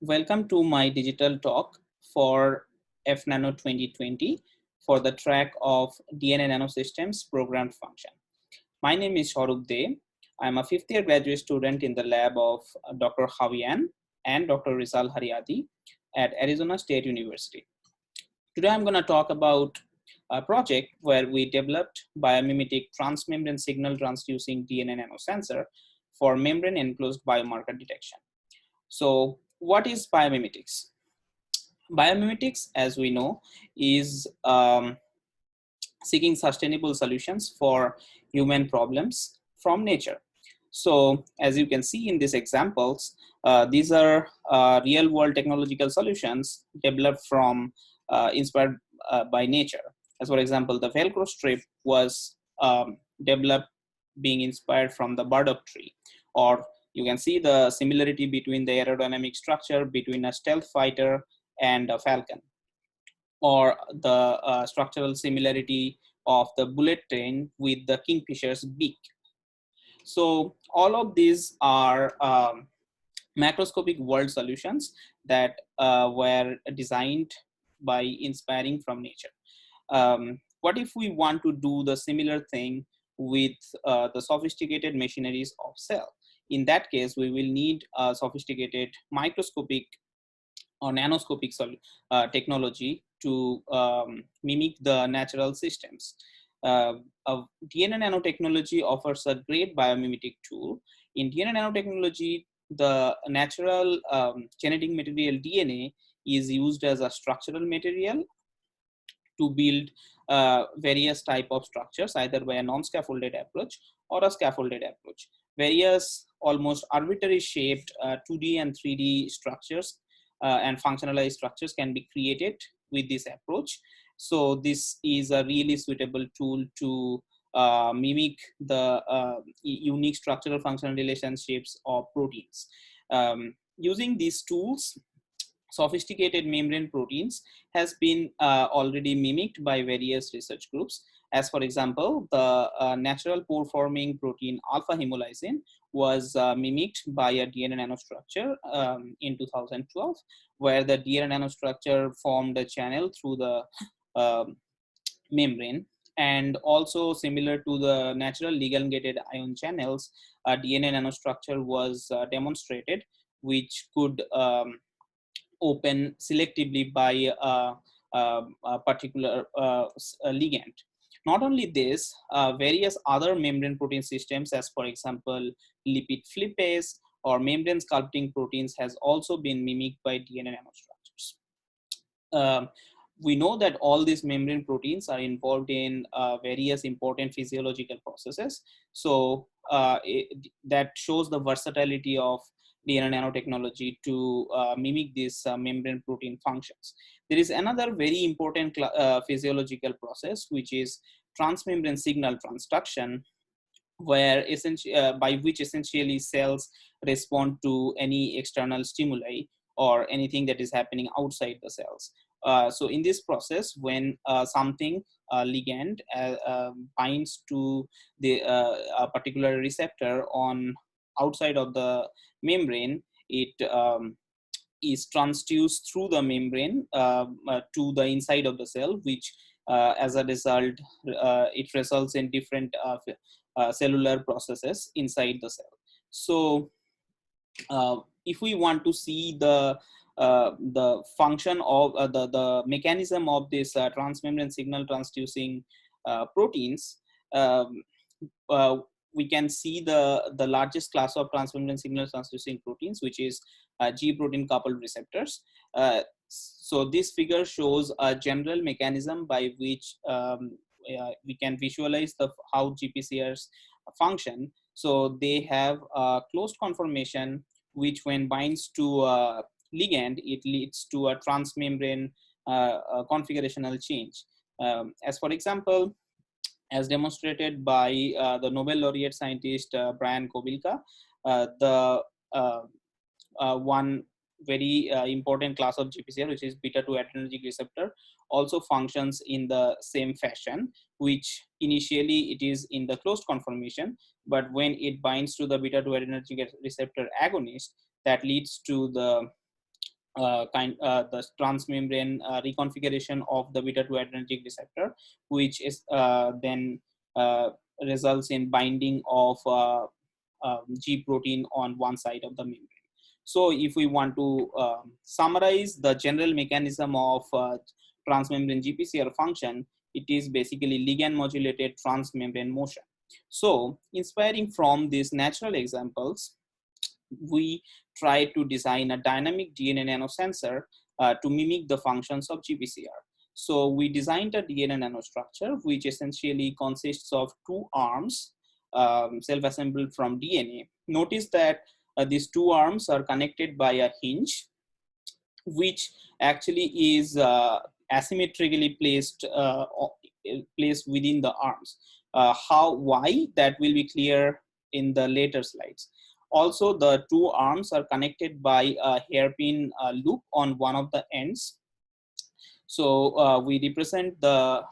Welcome to my digital talk for FNANO 2020 for the track of DNA nanosystems programmed function. My name is Shauruk De. I'm a fifth year graduate student in the lab of Dr. Hawian and Dr. Rizal Haryadi at Arizona State University. Today I'm going to talk about a project where we developed biomimetic transmembrane signal transducing DNA nanosensor for membrane enclosed biomarker detection. So what is biomimetics? Biomimetics, as we know, is seeking sustainable solutions for human problems from nature. So as you can see in these examples, these are real world technological solutions developed from inspired by nature. As for example, the Velcro strip was developed being inspired from the burdock tree, or you can see the similarity between the aerodynamic structure between a stealth fighter and a falcon, or the structural similarity of the bullet train with the kingfisher's beak. So all of these are macroscopic world solutions that were designed by inspiring from nature. What if we want to do the similar thing with the sophisticated machineries of cell? In that case, we will need a sophisticated microscopic or nanoscopic technology to mimic the natural systems. DNA nanotechnology offers a great biomimetic tool. In DNA nanotechnology, the natural genetic material DNA is used as a structural material to build various type of structures, either by a non-scaffolded approach or a scaffolded approach. Various almost arbitrary shaped 2D and 3D structures and functionalized structures can be created with this approach. So this is a really suitable tool to mimic the unique structural functional relationships of proteins. Using these tools, sophisticated membrane proteins has been already mimicked by various research groups. As for example, the natural pore forming protein alpha hemolysin was mimicked by a DNA nanostructure in 2012, where the DNA nanostructure formed a channel through the membrane. And also similar to the natural ligand gated ion channels, a DNA nanostructure was demonstrated, which could open selectively by a particular ligand. Not only this, various other membrane protein systems, as for example, lipid flippase or membrane sculpting proteins, has also been mimicked by DNA nanostructures. We know that all these membrane proteins are involved in various important physiological processes. So that shows the versatility of DNA nanotechnology to mimic these membrane protein functions. There is another very important physiological process, which is transmembrane signal transduction, where by which essentially cells respond to any external stimuli or anything that is happening outside the cells. So in this process, when something ligand binds to the a particular receptor on outside of the membrane, it is transduced through the membrane to the inside of the cell, which as a result, it results in different cellular processes inside the cell. So if we want to see the function of the mechanism of this transmembrane signal transducing proteins, we can see the largest class of transmembrane signal transducing proteins, which is G protein coupled receptors. So this figure shows a general mechanism by which we can visualize how GPCRs function. So they have a closed conformation, which when binds to a ligand, it leads to a transmembrane configurational change. As for example, as demonstrated by the Nobel laureate scientist Brian Kobilka, the one very important class of GPCR, which is beta 2 adrenergic receptor, also functions in the same fashion, which initially it is in the closed conformation, but when it binds to the beta 2 adrenergic receptor agonist, that leads to the the transmembrane reconfiguration of the beta 2 adrenergic receptor, which is then results in binding of G protein on one side of the membrane. So if we want to summarize the general mechanism of transmembrane GPCR function, it is basically ligand modulated transmembrane motion. So inspiring from these natural examples, we try to design a dynamic DNA nanosensor to mimic the functions of GPCR. So we designed a DNA nanostructure, which essentially consists of two arms self-assembled from DNA. Notice that these two arms are connected by a hinge, which actually is asymmetrically placed within the arms. Why, that will be clear in the later slides. Also, the two arms are connected by a hairpin loop on one of the ends. So we represent the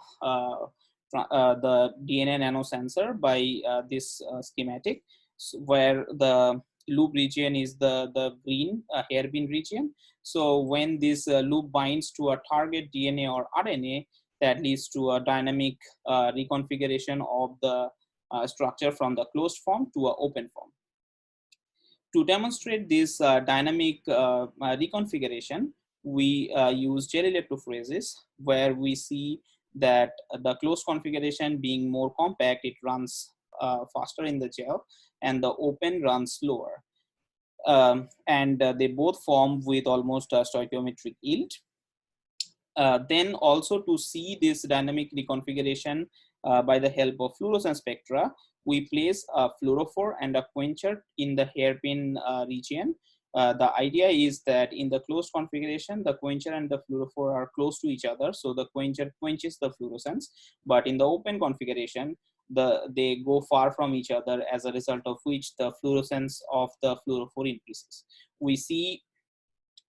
DNA nanosensor by this schematic, where the loop region is the green hairpin region. So when this loop binds to a target DNA or RNA, that leads to a dynamic reconfiguration of the structure from the closed form to an open form. To demonstrate this dynamic reconfiguration, we use gel electrophoresis, where we see that the closed configuration being more compact, it runs faster in the gel, and the open runs slower. And they both form with almost a stoichiometric yield. Then also to see this dynamic reconfiguration by the help of fluorescence spectra, we place a fluorophore and a quencher in the hairpin region. The idea is that in the closed configuration, the quencher and the fluorophore are close to each other, so the quencher quenches the fluorescence. But in the open configuration, they go far from each other, as a result of which the fluorescence of the fluorophore increases. We see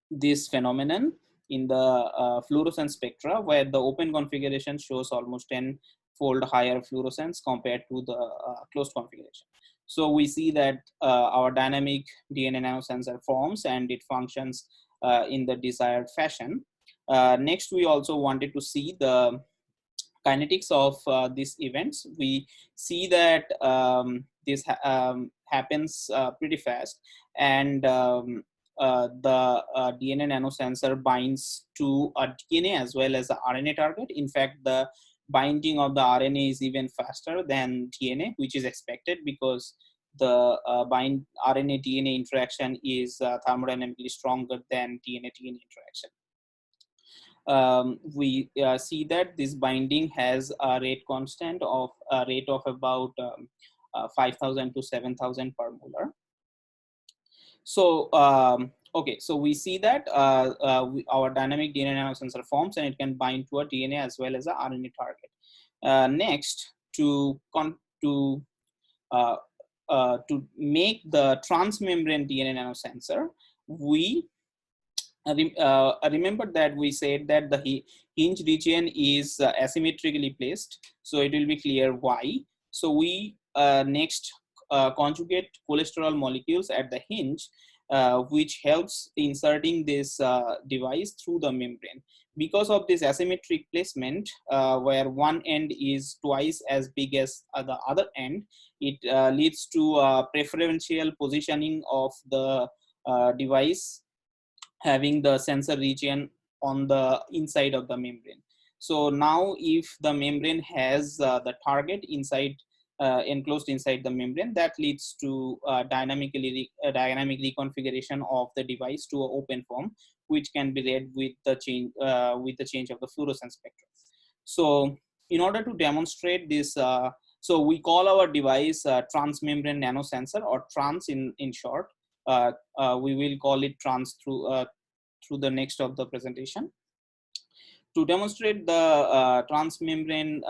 this phenomenon in the fluorescence spectra, where the open configuration shows almost 10-fold higher fluorescence compared to the closed configuration. So we see that our dynamic DNA nanosensor forms, and it functions in the desired fashion. Next, we also wanted to see the kinetics of these events. We see that this happens pretty fast, and the DNA nanosensor binds to a DNA as well as the RNA target. In fact, the binding of the RNA is even faster than DNA, which is expected because the RNA DNA interaction is thermodynamically stronger than DNA DNA interaction. We see that this binding has a rate constant of a rate of about 5,000 to 7,000 per molar. So, okay, so we see that our dynamic DNA nanosensor forms, and it can bind to a DNA as well as a RNA target. Next, to make the transmembrane DNA nanosensor, we remember that we said that the hinge region is asymmetrically placed, so it will be clear why. So we next conjugate cholesterol molecules at the hinge, which helps inserting this device through the membrane. Because of this asymmetric placement, where one end is twice as big as the other end, it leads to preferential positioning of the device having the sensor region on the inside of the membrane. So now if the membrane has the target inside, enclosed inside the membrane, that leads to dynamic reconfiguration of the device to an open form, which can be read with the change of the fluorescence spectrum. So in order to demonstrate this, so we call our device transmembrane nanosensor, or trans in short. We will call it trans through the next of the presentation. To demonstrate the transmembrane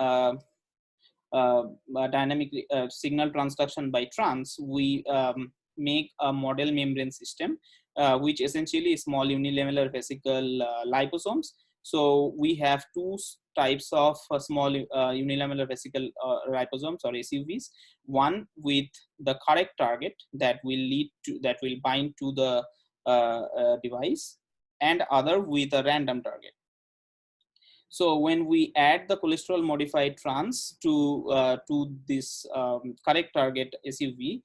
dynamic signal transduction by trans, we make a model membrane system, which essentially is small unilamellar vesicle liposomes. So we have two types of small unilamellar vesicle ribosomes, or SUVs. One with the correct target that will bind to the device, and other with a random target. So when we add the cholesterol modified trans to this correct target SUV,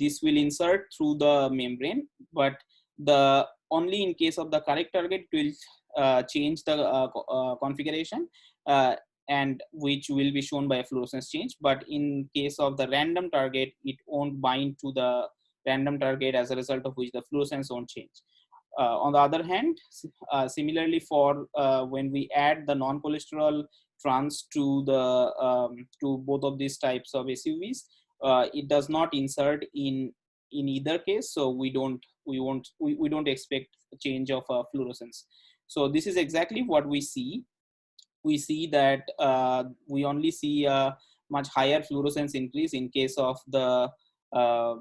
this will insert through the membrane, but the only in case of the correct target will change the configuration, and which will be shown by a fluorescence change. But in case of the random target, it won't bind to the random target, as a result of which the fluorescence won't change. On the other hand, similarly for when we add the non-cholesterol trans to the to both of these types of SUVs, it does not insert in either case, so we don't expect a change of fluorescence. So this is exactly what we see. We see that we only see a much higher fluorescence increase in case of the uh,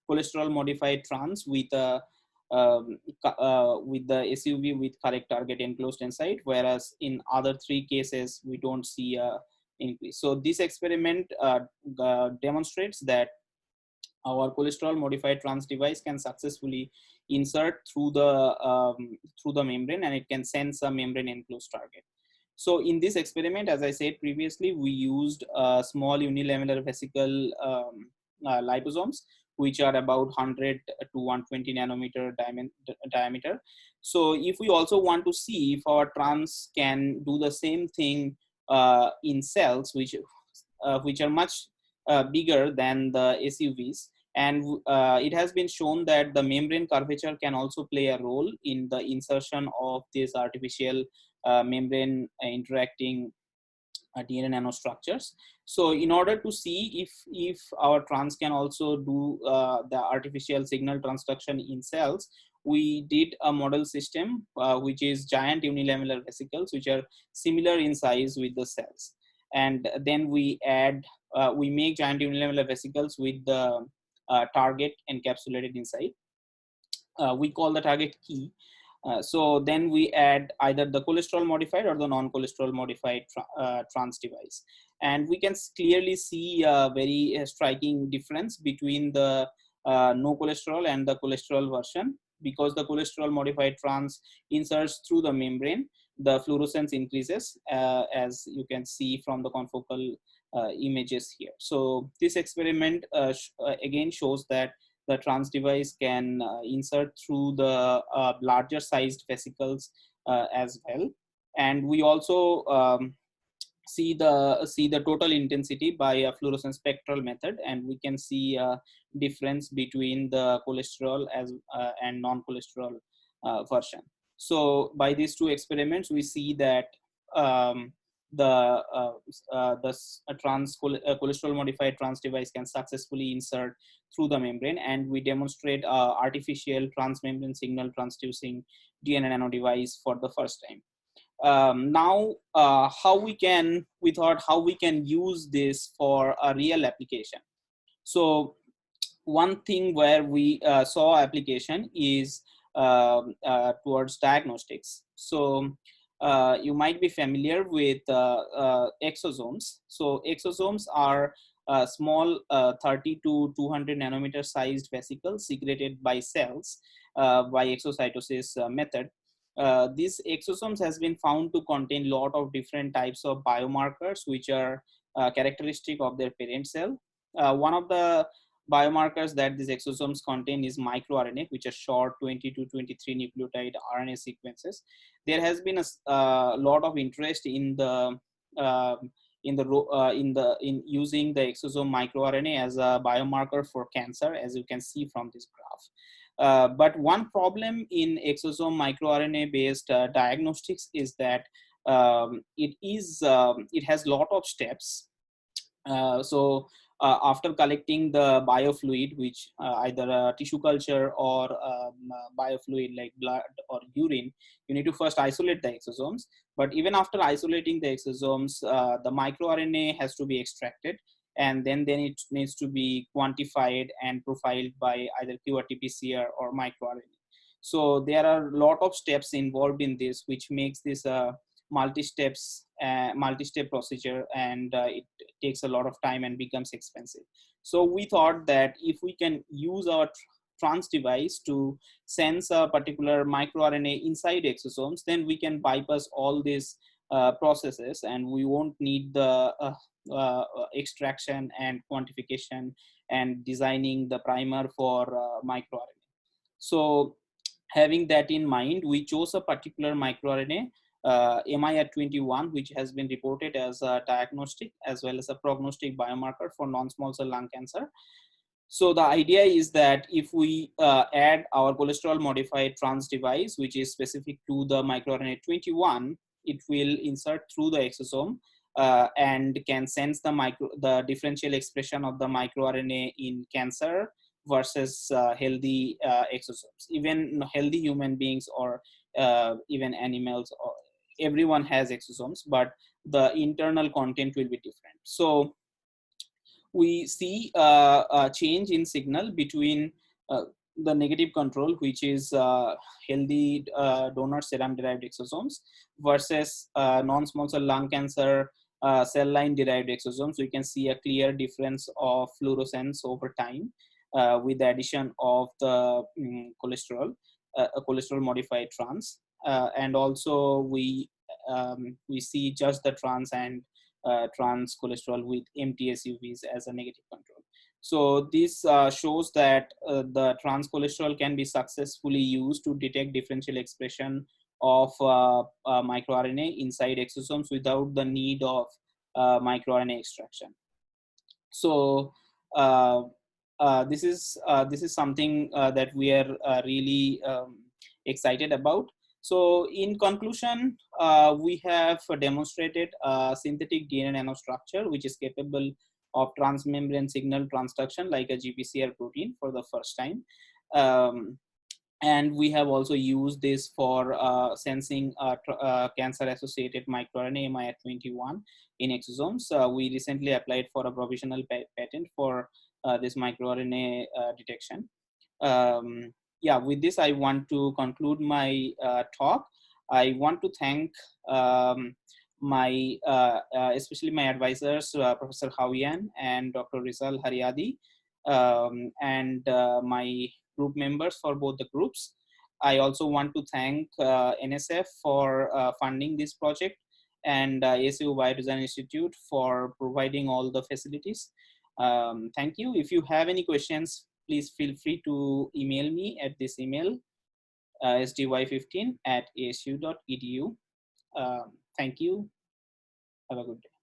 cholesterol modified trans with a with the SUV with correct target enclosed inside, whereas in other three cases we don't see a increase. So this experiment demonstrates that our cholesterol modified trans device can successfully insert through the membrane, and it can sense a membrane enclosed target. So in this experiment, as I said previously, we used small unilamellar vesicle liposomes, which are about 100 to 120 nanometer diameter. So if we also want to see if our trans can do the same thing in cells, which are much bigger than the SUVs, and it has been shown that the membrane curvature can also play a role in the insertion of this artificial membrane interacting DNA nanostructures. So in order to see if our trans can also do the artificial signal transduction in cells, we did a model system which is giant unilamellar vesicles, which are similar in size with the cells. And then we make giant unilamellar vesicles with the target encapsulated inside. We call the target key. So then we add either the cholesterol modified or the non-cholesterol modified trans device. And we can clearly see a very striking difference between the no cholesterol and the cholesterol version. Because the cholesterol modified trans inserts through the membrane, the fluorescence increases, as you can see from the confocal images here. So this experiment again shows that the trans device can insert through the larger sized vesicles as well. And we also see the total intensity by a fluorescence spectral method, and we can see a difference between the cholesterol and non-cholesterol version. So by these two experiments, we see that um, cholesterol modified trans device can successfully insert through the membrane, and we demonstrate artificial transmembrane signal transducing DNA nano device for the first time. Now, we thought how we can use this for a real application. So one thing where we saw application is towards diagnostics. So you might be familiar with exosomes. So exosomes are small 30 to 200 nanometer sized vesicles secreted by cells by exocytosis method. These exosomes has been found to contain a lot of different types of biomarkers, which are characteristic of their parent cell. One of the biomarkers that these exosomes contain is microRNA, which are short 20 to 23 nucleotide RNA sequences. There has been a lot of interest in the in using the exosome microRNA as a biomarker for cancer, as you can see from this graph. But one problem in exosome microRNA based diagnostics is that it has a lot of steps. After collecting the biofluid, which either a tissue culture or biofluid like blood or urine, you need to first isolate the exosomes. But even after isolating the exosomes, the microRNA has to be extracted, and then it needs to be quantified and profiled by either qRT-PCR or microRNA. So there are a lot of steps involved in this, which makes this a multi-step procedure, and it takes a lot of time and becomes expensive. So we thought that if we can use our trans device to sense a particular microRNA inside exosomes, then we can bypass all these processes, and we won't need the extraction and quantification and designing the primer for microRNA. So having that in mind, we chose a particular microRNA, MIR21, which has been reported as a diagnostic as well as a prognostic biomarker for non-small cell lung cancer. So the idea is that if we add our cholesterol modified trans device, which is specific to the microRNA 21, it will insert through the exosome and can sense the differential expression of the microRNA in cancer versus healthy exosomes. Even healthy human beings or even animals, or everyone has exosomes, but the internal content will be different. So we see a change in signal between the negative control, which is healthy donor serum derived exosomes, versus non-small cell lung cancer cell line derived exosomes. We can see a clear difference of fluorescence over time with the addition of the cholesterol modified trans, and also we see just the trans and trans cholesterol with MTSUVs as a negative control. So this shows that the trans cholesterol can be successfully used to detect differential expression of microRNA inside exosomes without the need of microRNA extraction. So this is something that we are really excited about. So in conclusion, we have demonstrated a synthetic DNA nanostructure which is capable of transmembrane signal transduction like a GPCR protein for the first time. And we have also used this for sensing cancer-associated microRNA MIR21 in exosomes. We recently applied for a provisional patent for this microRNA detection. Yeah, with this, I want to conclude my talk. I want to thank my, especially my advisors, Professor Hawian and Dr. Rizal Haryadi, and my group members for both the groups. I also want to thank NSF for funding this project, and ASU Biodesign Institute for providing all the facilities. Thank you. If you have any questions, please feel free to email me at this email, sdy15@asu.edu. Thank you. Have a good day.